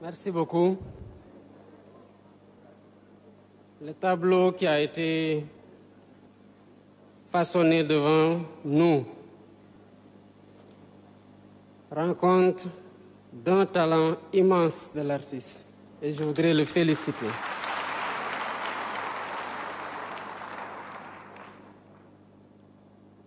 Merci beaucoup. Le tableau qui a été façonné devant nous rend compte d'un talent immense de l'artiste et je voudrais le féliciter.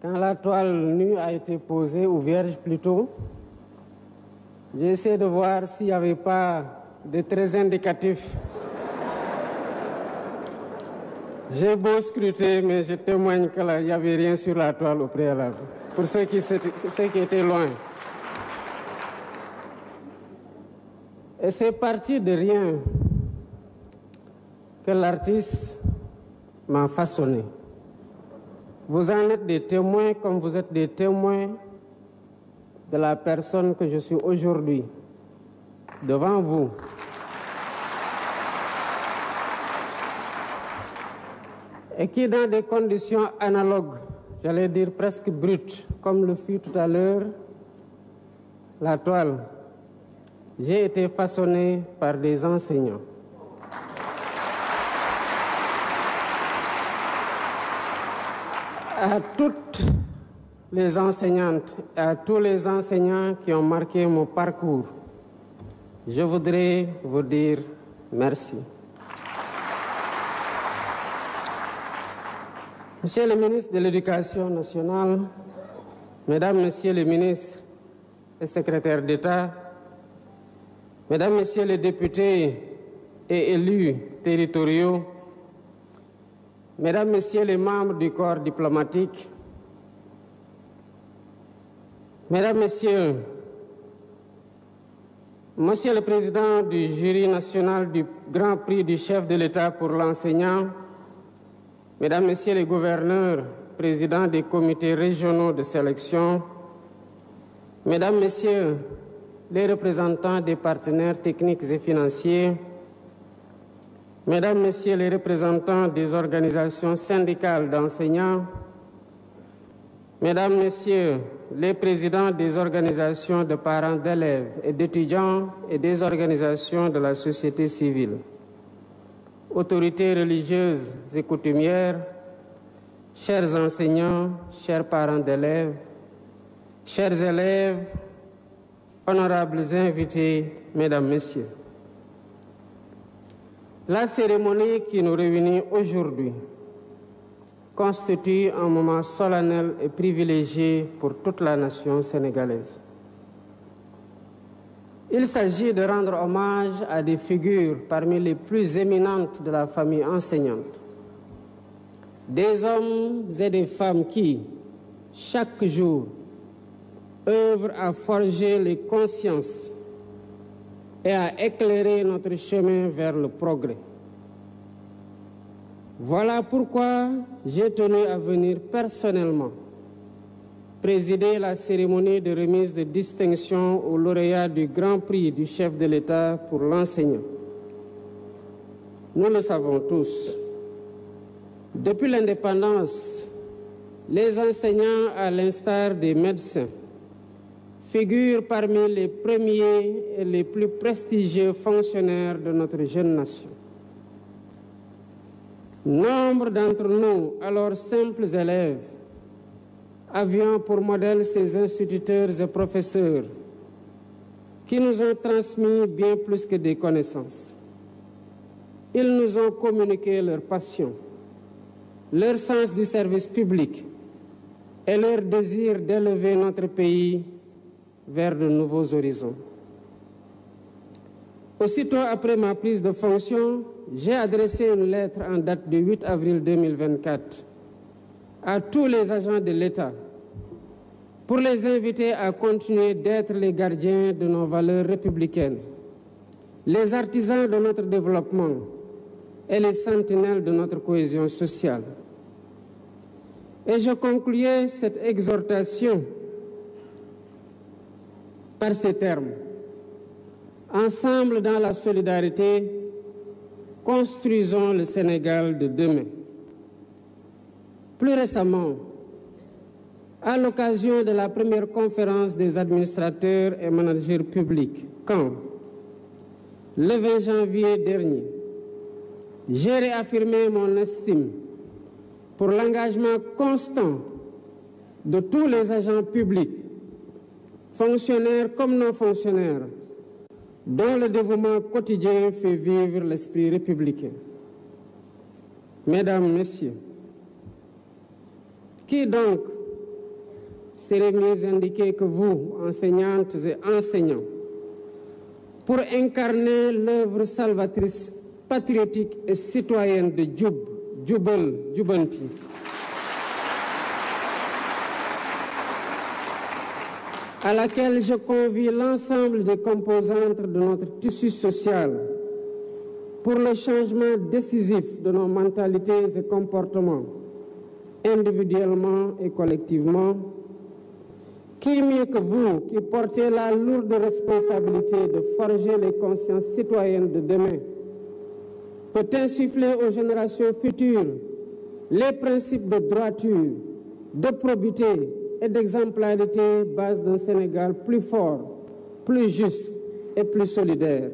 Quand la toile nue a été posée, ou vierge plutôt, j'ai essayé de voir s'il n'y avait pas de très indicatifs. J'ai beau scruter, mais je témoigne qu'il n'y avait rien sur la toile au préalable, pour ceux qui étaient loin. Et c'est parti de rien que l'artiste m'a façonné. Vous en êtes des témoins comme vous êtes des témoins de la personne que je suis aujourd'hui, devant vous. Et qui, dans des conditions analogues, j'allais dire presque brutes, comme le fut tout à l'heure la toile, j'ai été façonné par des enseignants. À toutes les enseignantes et à tous les enseignants qui ont marqué mon parcours, je voudrais vous dire merci. Monsieur le ministre de l'Éducation nationale, Mesdames, Messieurs les ministres et secrétaires d'État, Mesdames, Messieurs les députés et élus territoriaux, Mesdames, Messieurs les membres du corps diplomatique, Mesdames, Messieurs, Monsieur le Président du jury national du Grand Prix du chef de l'État pour l'enseignant, Mesdames, Messieurs les gouverneurs, présidents des comités régionaux de sélection, Mesdames, Messieurs les représentants des partenaires techniques et financiers, Mesdames, Messieurs les représentants des organisations syndicales d'enseignants, Mesdames, Messieurs les présidents des organisations de parents d'élèves et d'étudiants et des organisations de la société civile, autorités religieuses et coutumières, chers enseignants, chers parents d'élèves, chers élèves, honorables invités, Mesdames, Messieurs. La cérémonie qui nous réunit aujourd'hui constitue un moment solennel et privilégié pour toute la nation sénégalaise. Il s'agit de rendre hommage à des figures parmi les plus éminentes de la famille enseignante. Des hommes et des femmes qui, chaque jour, œuvrent à forger les consciences et à éclairer notre chemin vers le progrès. Voilà pourquoi j'ai tenu à venir personnellement présider la cérémonie de remise de distinction aux lauréats du Grand Prix du chef de l'État pour l'enseignant. Nous le savons tous. Depuis l'indépendance, les enseignants, à l'instar des médecins, figurent parmi les premiers et les plus prestigieux fonctionnaires de notre jeune nation. Nombre d'entre nous, alors simples élèves, avions pour modèle ces instituteurs et professeurs qui nous ont transmis bien plus que des connaissances. Ils nous ont communiqué leur passion, leur sens du service public et leur désir d'élever notre pays vers de nouveaux horizons. Aussitôt après ma prise de fonction, j'ai adressé une lettre en date du 8 avril 2024 à tous les agents de l'État pour les inviter à continuer d'être les gardiens de nos valeurs républicaines, les artisans de notre développement et les sentinelles de notre cohésion sociale. Et je concluais cette exhortation par ces termes. Ensemble dans la solidarité, construisons le Sénégal de demain. Plus récemment, à l'occasion de la première conférence des administrateurs et managers publics, quand, le 20 janvier dernier, j'ai réaffirmé mon estime pour l'engagement constant de tous les agents publics, fonctionnaires comme non fonctionnaires, dont le dévouement quotidien fait vivre l'esprit républicain. Mesdames, Messieurs, qui donc serait mieux indiqué que vous, enseignantes et enseignants, pour incarner l'œuvre salvatrice, patriotique et citoyenne de Jubal Jubanti, à laquelle je convie l'ensemble des composantes de notre tissu social pour le changement décisif de nos mentalités et comportements, individuellement et collectivement. Qui mieux que vous, qui portez la lourde responsabilité de forger les consciences citoyennes de demain, peut insuffler aux générations futures les principes de droiture, de probité et d'exemplarité, base d'un Sénégal plus fort, plus juste et plus solidaire.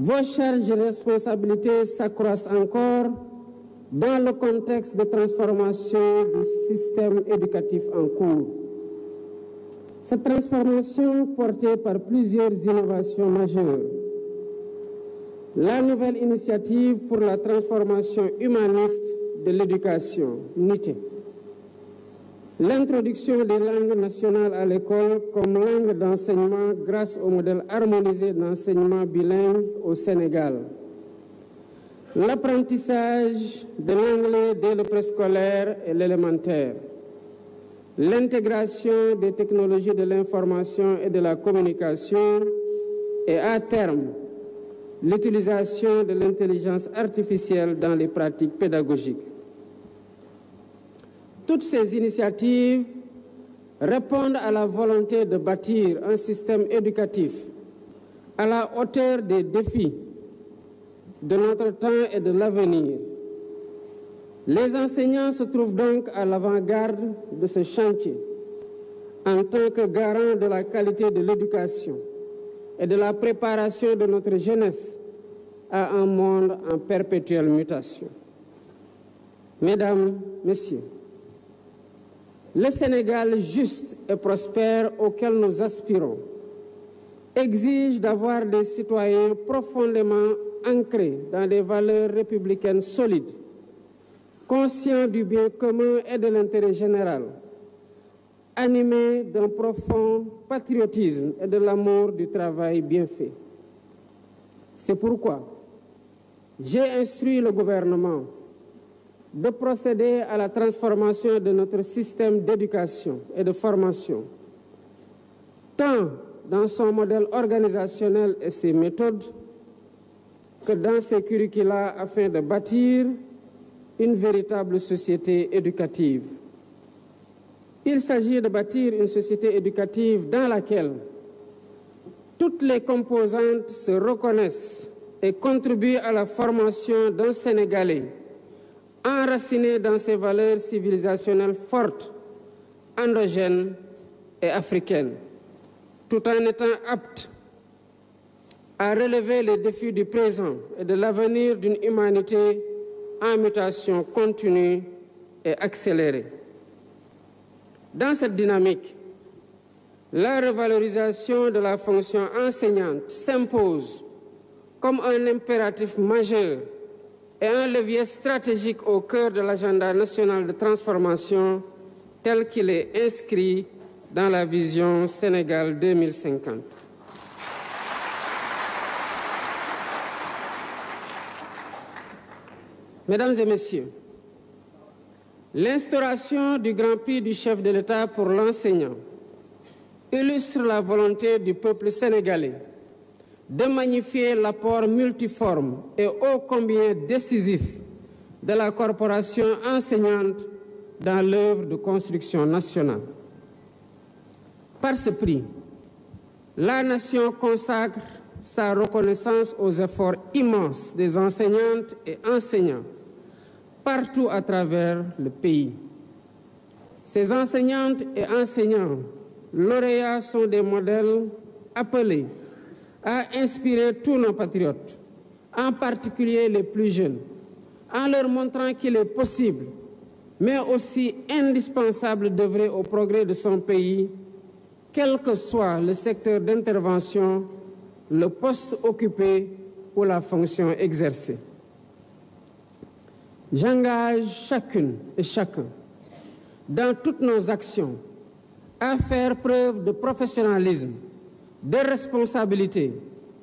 Vos charges et responsabilités s'accroissent encore dans le contexte de transformation du système éducatif en cours. Cette transformation portée par plusieurs innovations majeures. La nouvelle initiative pour la transformation humaniste de l'éducation, NITE. L'introduction des langues nationales à l'école comme langue d'enseignement grâce au modèle harmonisé d'enseignement bilingue au Sénégal. L'apprentissage de l'anglais dès le préscolaire et l'élémentaire. L'intégration des technologies de l'information et de la communication et à terme, l'utilisation de l'intelligence artificielle dans les pratiques pédagogiques. Toutes ces initiatives répondent à la volonté de bâtir un système éducatif à la hauteur des défis de notre temps et de l'avenir. Les enseignants se trouvent donc à l'avant-garde de ce chantier en tant que garant de la qualité de l'éducation et de la préparation de notre jeunesse à un monde en perpétuelle mutation. Mesdames, Messieurs, le Sénégal juste et prospère auquel nous aspirons exige d'avoir des citoyens profondément ancrés dans des valeurs républicaines solides, conscients du bien commun et de l'intérêt général, animés d'un profond patriotisme et de l'amour du travail bien fait. C'est pourquoi j'ai instruit le gouvernement de procéder à la transformation de notre système d'éducation et de formation, tant dans son modèle organisationnel et ses méthodes, que dans ses curricula afin de bâtir une véritable société éducative. Il s'agit de bâtir une société éducative dans laquelle toutes les composantes se reconnaissent et contribuent à la formation d'un Sénégalais enraciné dans ses valeurs civilisationnelles fortes, endogènes et africaines, tout en étant apte à relever les défis du présent et de l'avenir d'une humanité en mutation continue et accélérée. Dans cette dynamique, la revalorisation de la fonction enseignante s'impose comme un impératif majeur et un levier stratégique au cœur de l'agenda national de transformation tel qu'il est inscrit dans la vision Sénégal 2050. Mesdames et Messieurs, l'instauration du Grand Prix du chef de l'État pour l'enseignant illustre la volonté du peuple sénégalais de magnifier l'apport multiforme et ô combien décisif de la corporation enseignante dans l'œuvre de construction nationale. Par ce prix, la nation consacre sa reconnaissance aux efforts immenses des enseignantes et enseignants partout à travers le pays. Ces enseignantes et enseignants lauréats sont des modèles appelés à inspirer tous nos patriotes, en particulier les plus jeunes, en leur montrant qu'il est possible, mais aussi indispensable d'œuvrer au progrès de son pays, quel que soit le secteur d'intervention, le poste occupé ou la fonction exercée. J'engage chacune et chacun, dans toutes nos actions, à faire preuve de professionnalisme, de responsabilité,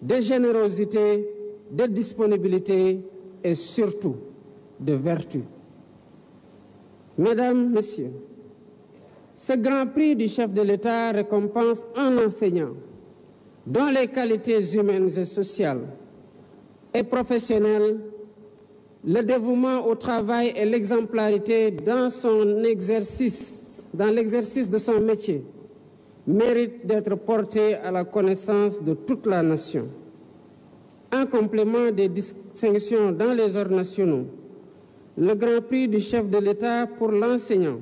de générosité, de disponibilité et surtout de vertu. Mesdames, Messieurs, ce grand prix du chef de l'État récompense un enseignant dont les qualités humaines et sociales et professionnelles, le dévouement au travail et l'exemplarité dans l'exercice de son métier méritent d'être portés à la connaissance de toute la nation. En complément des distinctions dans les ordres nationaux, le Grand Prix du chef de l'État pour l'enseignant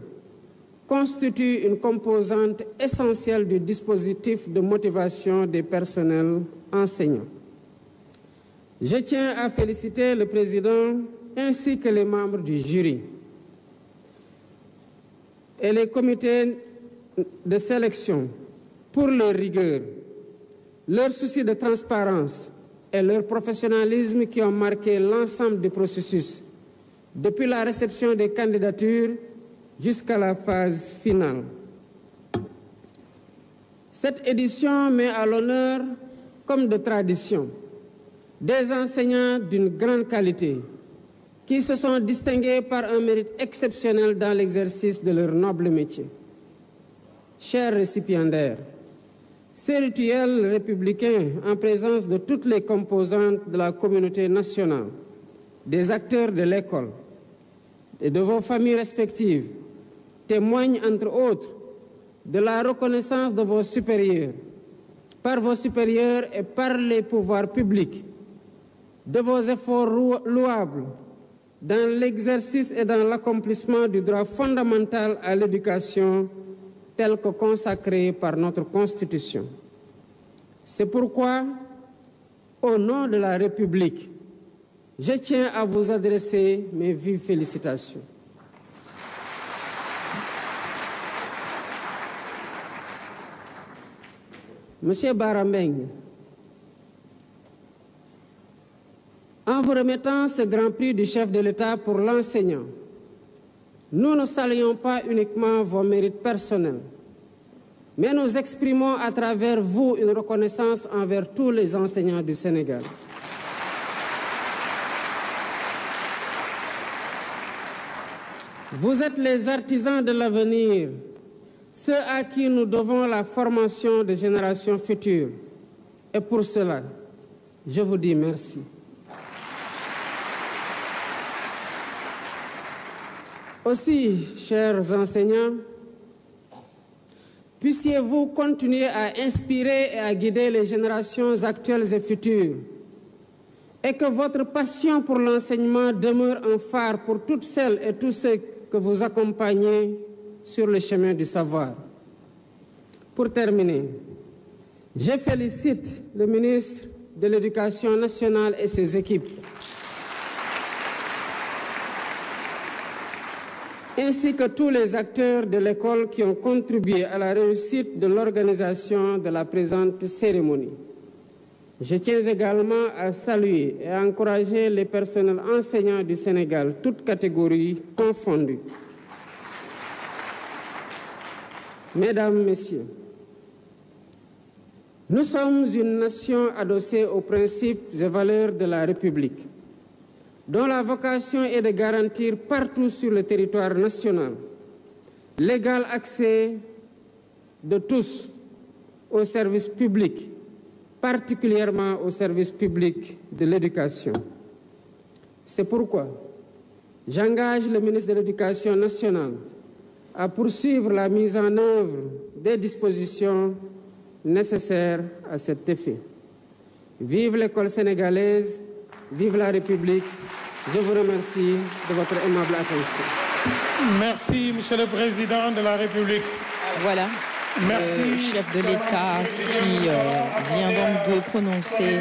constitue une composante essentielle du dispositif de motivation des personnels enseignants. Je tiens à féliciter le président ainsi que les membres du jury et les comités de sélection pour leur rigueur, leur souci de transparence et leur professionnalisme qui ont marqué l'ensemble du processus, depuis la réception des candidatures jusqu'à la phase finale. Cette édition met à l'honneur, comme de tradition, des enseignants d'une grande qualité qui se sont distingués par un mérite exceptionnel dans l'exercice de leur noble métier. Chers récipiendaires, ces rituels républicains en présence de toutes les composantes de la communauté nationale, des acteurs de l'école et de vos familles respectives témoignent entre autres de la reconnaissance de vos supérieurs, par vos supérieurs et par les pouvoirs publics, de vos efforts louables dans l'exercice et dans l'accomplissement du droit fondamental à l'éducation tel que consacré par notre Constitution. C'est pourquoi, au nom de la République, je tiens à vous adresser mes vives félicitations. Monsieur Bara Mbengue, en vous remettant ce Grand Prix du chef de l'État pour l'enseignant, nous ne saluons pas uniquement vos mérites personnels, mais nous exprimons à travers vous une reconnaissance envers tous les enseignants du Sénégal. Vous êtes les artisans de l'avenir, ceux à qui nous devons la formation des générations futures. Et pour cela, je vous dis merci. Aussi, chers enseignants, puissiez-vous continuer à inspirer et à guider les générations actuelles et futures, et que votre passion pour l'enseignement demeure un phare pour toutes celles et tous ceux que vous accompagnez sur le chemin du savoir. Pour terminer, je félicite le ministre de l'Éducation nationale et ses équipes, ainsi que tous les acteurs de l'école qui ont contribué à la réussite de l'organisation de la présente cérémonie. Je tiens également à saluer et à encourager les personnels enseignants du Sénégal, toutes catégories confondues. Mesdames, Messieurs, nous sommes une nation adossée aux principes et valeurs de la République, dont la vocation est de garantir partout sur le territoire national l'égal accès de tous aux services publics, particulièrement au service public de l'éducation. C'est pourquoi j'engage le ministre de l'Éducation nationale à poursuivre la mise en œuvre des dispositions nécessaires à cet effet. Vive l'école sénégalaise, vive la République. Je vous remercie de votre aimable attention. Merci, Monsieur le Président de la République. Voilà. Le chef de l'État qui vient donc de prononcer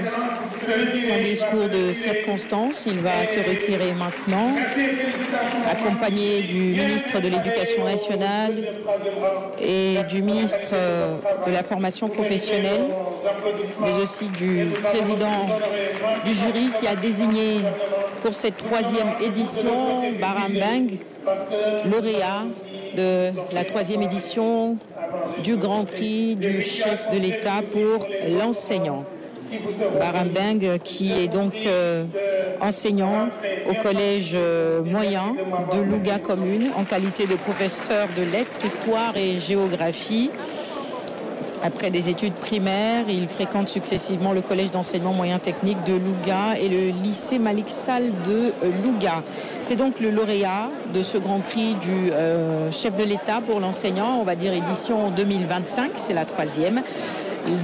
son discours de circonstance. Il va se retirer maintenant, accompagné du ministre de l'Éducation nationale et du ministre de la formation professionnelle, mais aussi du président du jury qui a désigné pour cette 3e édition Baram Beng, lauréat de la 3e édition du Grand Prix du chef de l'État pour l'enseignant. Baram Beng qui est donc enseignant au collège moyen de Louga commune en qualité de professeur de lettres, histoire et géographie. Après des études primaires, il fréquente successivement le collège d'enseignement moyen technique de Louga et le lycée Malik Sall de Louga. C'est donc le lauréat de ce Grand Prix du chef de l'État pour l'enseignant, on va dire édition 2025, c'est la 3e.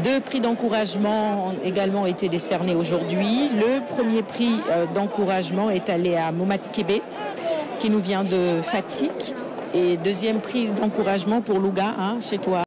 2 prix d'encouragement ont également été décernés aujourd'hui. Le premier prix d'encouragement est allé à Mohamed Kébé, qui nous vient de Fatick. Et 2e prix d'encouragement pour Louga, chez toi.